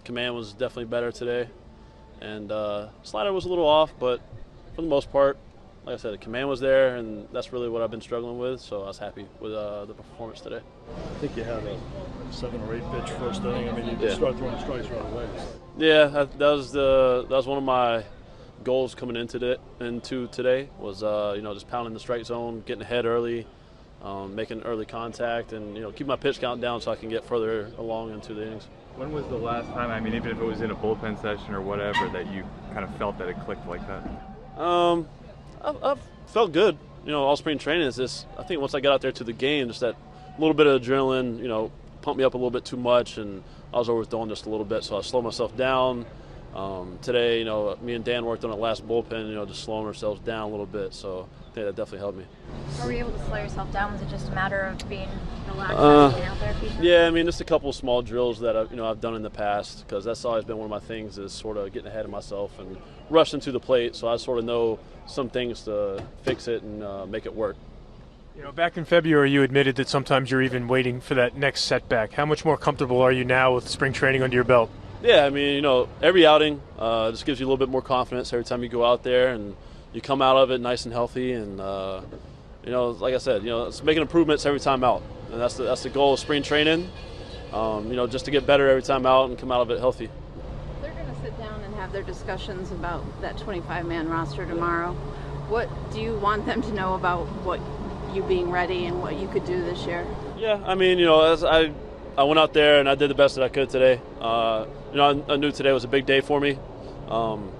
command was definitely better today, and slider was a little off, but for the most part, like I said, the command was there, and that's really what I've been struggling with. So I was happy with the performance today. I think you had a 7 or 8 pitch first inning. I mean, you just start throwing strikes right away. Yeah, that was one of my goals coming into today was just pounding the strike zone, getting ahead early, making early contact, and keep my pitch count down so I can get further along into the innings. When was the last time, I mean, even if it was in a bullpen session or whatever, that you kind of felt that it clicked like that? I've felt good. All spring training is this. I think once I got out there to the game, just that little bit of adrenaline, pumped me up a little bit too much, and I was overthrowing just a little bit, so I slowed myself down. Today, me and Dan worked on the last bullpen, just slowing ourselves down a little bit, so I think that definitely helped me. How were you able to slow yourself down? Was it just a matter of being relaxed and being out there? Yeah, I mean, just a couple of small drills that I've done in the past, because that's always been one of my things, is sort of getting ahead of myself and rushing to the plate, so I sort of know some things to fix it and make it work. Back in February, you admitted that sometimes you're even waiting for that next setback. How much more comfortable are you now with spring training under your belt? Yeah, I mean, every outing just gives you a little bit more confidence every time you go out there, and you come out of it nice and healthy. And like I said, it's making improvements every time out, and that's the goal of spring training. Just to get better every time out and come out of it healthy. They're going to sit down and have their discussions about that 25-man roster tomorrow. What do you want them to know about what you being ready and what you could do this year? Yeah, I mean, as I went out there and I did the best that I could today. I knew today was a big day for me. I mean,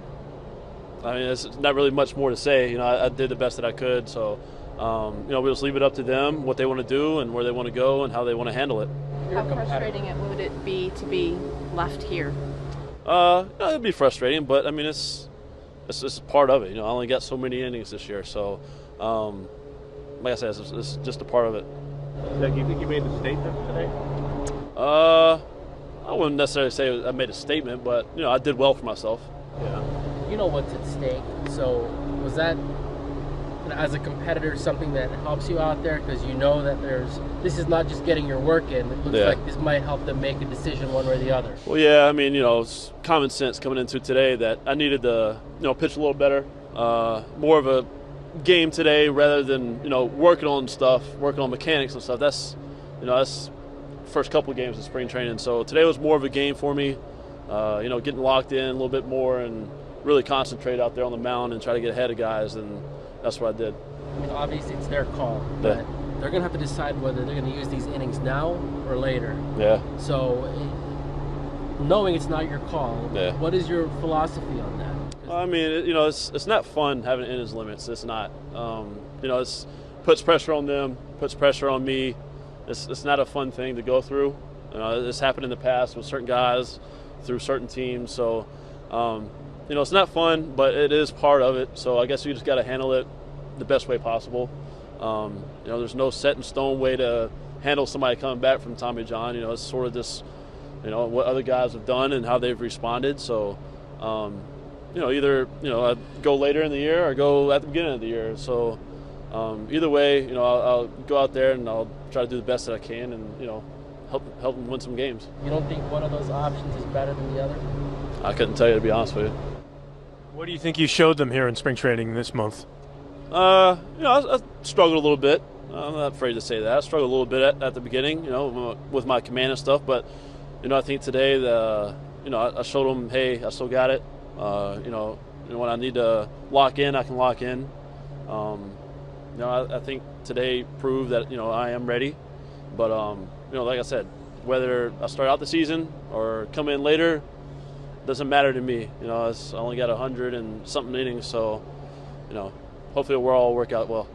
it's not really much more to say. I did the best that I could. So, we'll just leave it up to them, what they want to do and where they want to go and how they want to handle it. How frustrating would it be to be left here? It'd be frustrating, but I mean, it's part of it. I only got so many innings this year, so like I said, it's just a part of it. Do you think you made a statement today? I wouldn't necessarily say I made a statement, but I did well for myself. Yeah. You know what's at stake. So was that, as a competitor, something that helps you out there, because that this is not just getting your work in. It looks like this might help them make a decision one way or the other. Well, yeah, I mean, it's common sense coming into today that I needed to pitch a little better, more of a game today rather than working on mechanics and stuff. That's first couple of games of spring training. So today was more of a game for me, getting locked in a little bit more and really concentrate out there on the mound and try to get ahead of guys, and that's what I did. Obviously, it's their call, but they're going to have to decide whether they're going to use these innings now or later. Yeah. So, knowing it's not your call, what is your philosophy on that? I mean, it's not fun having innings limits. It's not. It puts pressure on them, puts pressure on me. It's not a fun thing to go through. It's happened in the past with certain guys through certain teams. So, it's not fun, but it is part of it. So I guess you just got to handle it the best way possible. There's no set in stone way to handle somebody coming back from Tommy John. It's sort of just, what other guys have done and how they've responded. So, either, I go later in the year or go at the beginning of the year. So, either way, I'll go out there and I'll try to do the best that I can and, help them win some games. You don't think one of those options is better than the other? I couldn't tell you, to be honest with you. What do you think you showed them here in spring training this month? I struggled a little bit. I'm not afraid to say that. I struggled a little bit at the beginning, with my command and stuff. But, I think today, I showed them, hey, I still got it. When I need to lock in, I can lock in. I think today proved that, I am ready. But, like I said, whether I start out the season or come in later, doesn't matter to me. I only got 100 and something innings, so, hopefully it will all work out well.